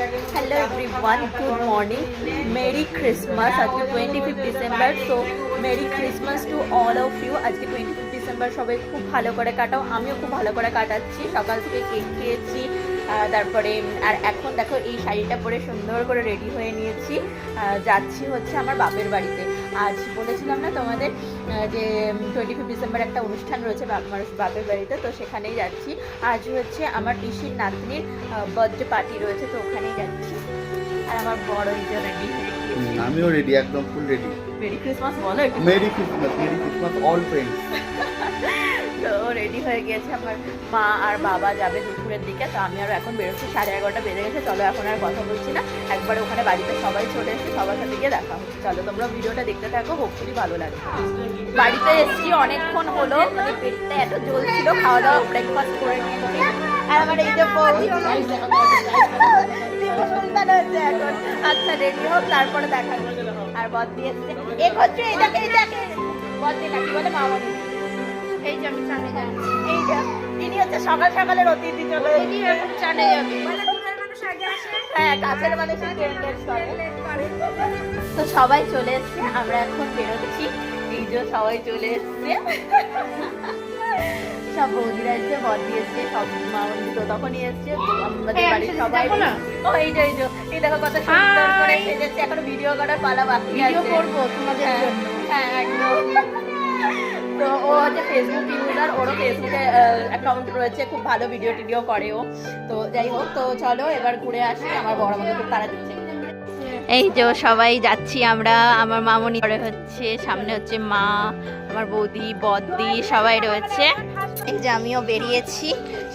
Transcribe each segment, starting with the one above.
Hello everyone, good morning, merry Christmas. आज के 25 December, so merry Christmas to all of you. আজকে 25 December সবাই খুব ভালো করে কাটাও, আমিও খুব ভালো করে কাটাচ্ছি। সকাল থেকে কেক খেয়েছি, তারপরে আর এখন দেখো এই শাড়িটা পরে সুন্দর করে রেডি হয়ে নিয়েছি। যাচ্ছি হচ্ছে আমার বাপের বাড়িতে। আজ বলেছিলাম না তোমাদের যে 25 ডিসেম্বর একটা অনুষ্ঠান রয়েছে আমার বাপের বাড়িতে, তো সেখানেই যাচ্ছি। আজ হচ্ছে আমার পিসির নাতনির বার্থডে পার্টি রয়েছে, তো ওখানেই যাচ্ছি। আর আমার বড় যে রেডি হয়ে গিয়েছি, আমিও রেডি, একদম ফুল রেডি। মেরি ক্রিসমাস বলো। Merry Christmas all friends. তো রেডি হয়ে গিয়েছে, আমার মা আর বাবা যাবে দুপুরের দিকে, তো আমি আরও এখন বেরোচ্ছি। 11:30 বেজে গেছে। চলো এখন আর কথা বলছি না, একবারে ওখানে বাড়িতে সবাই চলে এসেছে, সবার সাথে গিয়ে দেখা হচ্ছে। চলো তোমরা ভিডিওটা দেখতে থাকো, হোপফুলি ভালো লাগবে। বাড়িতে এসেছি অনেকক্ষণ হলো, মানে পেটটা এত জ্বলছিল, খাওয়া দাওয়া ব্রেকফাস্ট করে নিয়েছি। আর আমার এই যে এখন আচ্ছা রেডি হোক, তারপরে দেখা করবো। আর বদ দিয়ে এসছে এ করছে, এইটাকে বদ দিয়ে নাকি বলে মামনি। এই যে আমি চানে যাচ্ছি, এই যে ইনি হচ্ছে সকাল সকালের অতিথি। চলো এখন চানে যাবে। হ্যাঁ, কাছের মানুষ তো সবাই চলে এসছে, আমরা এখন বেরোচ্ছি। এই যে সবাই চলে এসছে, সব বৌদিরা এসছে, বদি এসছে, সব মামনি তো তখনই এসছে। আমাদের বাড়ির সবাই ও এই যে এই দেখো কত সুন্দর করে সেজেছে। এখনো ভিডিও করার পালা বাকি আছে, ভিডিও করবো তোমাদের জন্য। হ্যাঁ একদম। তো ও হচ্ছে ফেসবুক ইউজার, ওরও ফেসবুকে অ্যাকাউন্ট রয়েছে, খুব ভালো ভিডিও টিডিও করে ও। তো যাই হোক, তো চলো এবার ঘুরে আসি। আমার বড় আমাকে খুব তাড়া দিচ্ছে। এই যে সবাই যাচ্ছি আমরা, আমার মামনি হচ্ছে, সামনে হচ্ছে মা, আমার বৌদি, বদ্দি সবাই রয়েছে। এই যে আমিও বেরিয়েছি,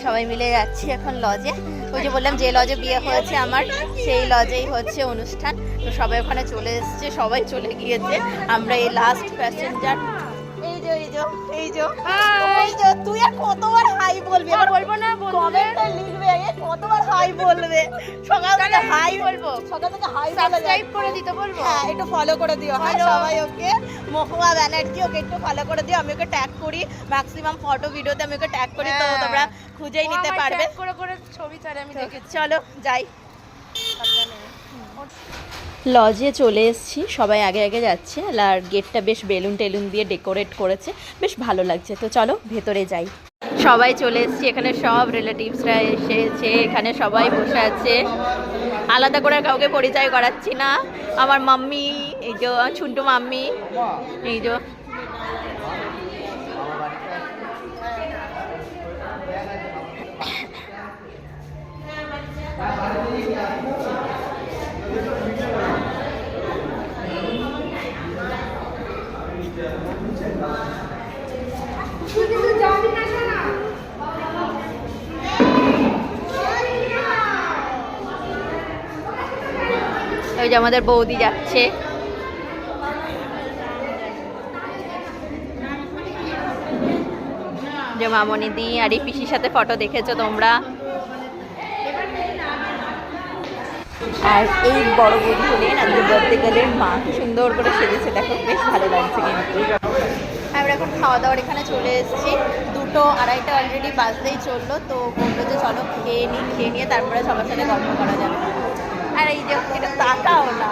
সবাই মিলে যাচ্ছি এখন লজে। ওই যে বললাম যে লজে বিয়ে হয়েছে আমার, সেই লজেই হচ্ছে অনুষ্ঠান। তো সবাই ওখানে চলে এসছে, সবাই চলে গিয়েছে, আমরা এই লাস্ট প্যাসেঞ্জার। তুই আর কতবার হাই বলবি? আর বলবো না, কমেন্টে লিখবে কতবার হাই বলবে। সকাল থেকে হাই বলবো, সকাল থেকে হাই সাবস্ক্রাইব করে দিতে বলবো। হ্যাঁ, একটু ফলো করে দিও। হ্যাঁ সবাই ওকে, মহুয়া ব্যানার্জি, ওকে একটু ফলো করে দিও। আমি ওকে ট্যাগ করি, ম্যাক্সিমাম ফটো ভিডিওতে আমি ওকে ট্যাগ করি, তো তোমরা খুঁজেই নিতে পারবে। করে করে ছবি ছাড়ে আমি দেখেছি। চলো যাই। লজে চলে এসেছি, সবাই আগে আগে যাচ্ছে। আর গেটটা বেশ বেলুন টেলুন দিয়ে ডেকোরেট করেছে, বেশ ভালো লাগছে। তো চলো ভেতরে যাই। সবাই চলে এসেছি, এখানে সব রিলেটিভসরা এসেছে, এখানে সবাই বসে আছে। আলাদা করে কাউকে পরিচয় করাচ্ছি না। আমার মাম্মি, এই যে ছুন্টু মাম্মি, এই যে ওই যে আমাদের বৌদি যাচ্ছে। যে মামনি দি আর এই পিসির সাথে ফটো দেখেছো তোমরা। আর এই বড় বৌদি হলেন আজকে বার্থডে গার্লের মা, সুন্দর করে সেজেছে, দেখো বেশ ভালো লাগছে। কিন্তু আমরা এখন খাওয়া দাওয়ার এখানে চলে এসেছি, 2টো 2:30 অলরেডি বাজতেই চললো। তো বললো যে চলো খেয়ে নিয়ে তারপরে সবার সাথে গল্প করা যাবে। আর এই যে এটা তাকাও না,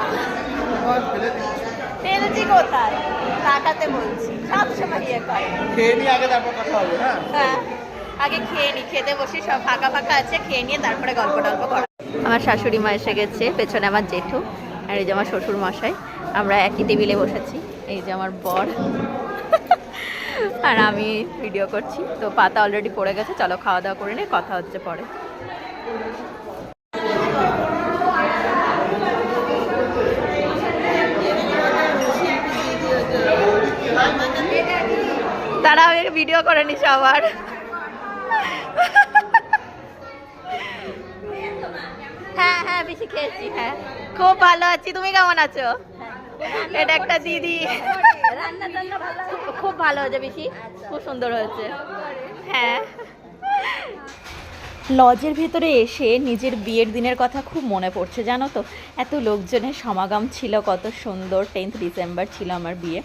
ফেলেছি কোথায়, তাকাতে বলছি, সবসময় ইয়ে করে। খেয়ে নি আগে, তারপর কথা হবে। হ্যাঁ আগে খেয়ে নি, খেতে বসি, সব ফাঁকা আছে, খেয়ে নিয়ে তারপরে গল্প টল্প করো। আমার শাশুড়ি মা এসে গেছে, পেছনে আমার জেঠু, আর এই যে আমার শ্বশুর মশাই। আমরা একই টেবিলে বসেছি। এই যে আমার বর আর আমি ভিডিও করছি। তো পাতা অলরেডি পড়ে গেছে, চলো খাওয়া দাওয়া করে নিয়ে কথা হচ্ছে পরে। তারা আমাকে ভিডিও করে নি সবার। হ্যাঁ হ্যাঁ বেশি খেয়েছি। হ্যাঁ খুব ভালো আছি, তুমি কেমন আছো? এটা একটা দিদি, খুব ভালো হয়েছে, বেশি খুব সুন্দর হয়েছে। হ্যাঁ লজের ভেতরে এসে নিজের বিয়ের দিনের কথা খুব মনে পড়ছে, জানো তো। এত লোকজনের সমাগম ছিল, কত সুন্দর। 10th ডিসেম্বর ছিল আমার বিয়ে।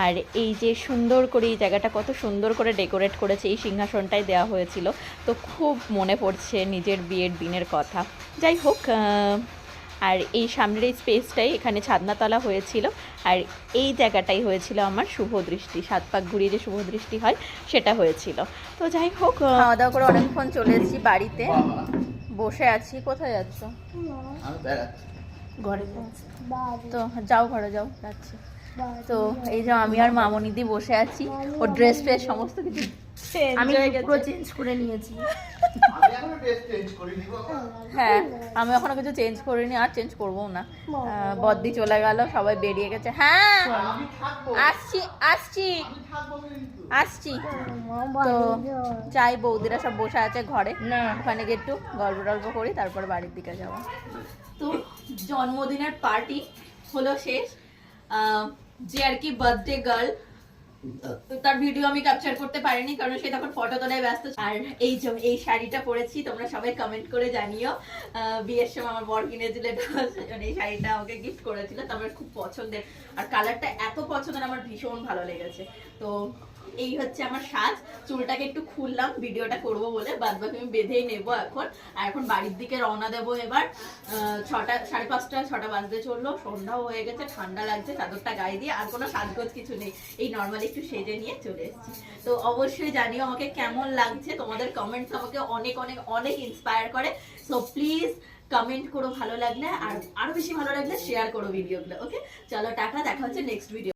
আর এই যে সুন্দর করে এই জায়গাটা কত সুন্দর করে ডেকোরেট করেছে, এই সিংহাসনটাই দেওয়া হয়েছিল। তো খুব মনে পড়ছে নিজের বিয়ের দিনের কথা। যাই হোক, আর এই সামনের এই স্পেসটাই এখানে ছাদনাতলা হয়েছিল, আর এই জায়গাটাই হয়েছিল আমার শুভ দৃষ্টি, 7 পাক ঘুরিয়ে যে শুভ দৃষ্টি হয় সেটা হয়েছিল। তো যাই হোক, খাওয়া দাওয়া করে অনেকক্ষণ চলে এসেছি বাড়িতে, বসে আছি। কোথায় যাচ্ছ? আমি বেড়াচ্ছি। ঘরে তো যাও, ঘরে যাও, যাচ্ছি। তো এই যে আমি আর মামনিদি বসে আছি, ও ড্রেস ফ্রেস সমস্ত কিছু আমি পুরো চেঞ্জ করে নিয়েছি। আমি এখনো ড্রেস চেঞ্জ করিনি গো। হ্যাঁ, আমি এখনো কিছু চেঞ্জ করিনি, আর চেঞ্জ করবো না। বদ্দি চলে গেল, সবাই বেরিয়ে গেছে। হ্যাঁ আমি থাকবো, আসছি আসছি আমি থাকবো কিন্তু। আসছি। তো চাই বৌদিরা সব বসে আছে ঘরে, ওখানে গিয়ে একটু গল্প টল্প করি, তারপর বাড়ির দিকে যাবো। তো জন্মদিনের পার্টি হলো শেষ। যে আর কি বার্থডে গার্ল, তার ভিডিও আমি ক্যাপচার করতে পারিনি কারণ সে তখন ফটো তোলায় ব্যস্ত। আর এই যে এই শাড়িটা পরেছি, তোমরা সবাই কমেন্ট করে জানিও। বিয়ের সময় আমার বর কিনেছিল এটা, এই শাড়িটা আমাকে গিফট করেছিল, তো আমার খুব পছন্দের, আর কালারটা এত পছন্দের, আমার ভীষণ ভালো লেগেছে। তো এই হচ্ছে আমার সাজ। চুলটাকে একটু খুললাম ভিডিওটা করব বলে, বাদ বাকি আমি বেঁধেই নেবো এখন। আর এখন বাড়ির দিকে রওনা দেবো এবার। 6টা 5:30 6টা বাজতে চললো, সন্ধ্যাও হয়ে গেছে, ঠান্ডা লাগছে, চাদরটা গায়ে দিয়ে, আর কোনো সাজগোজ কিছু নেই, এই নর্মালি একটু সেজে নিয়ে চলে এসেছি। তো অবশ্যই জানিও আমাকে কেমন লাগছে, তোমাদের কমেন্টস আমাকে অনেক অনেক অনেক ইন্সপায়ার করে। সো প্লিজ কমেন্ট করো ভালো লাগলে, আর আরো বেশি ভালো লাগলে শেয়ার করো ভিডিওগুলো। ওকে, চলো টাটা, দেখা হচ্ছে নেক্সট ভিডিও।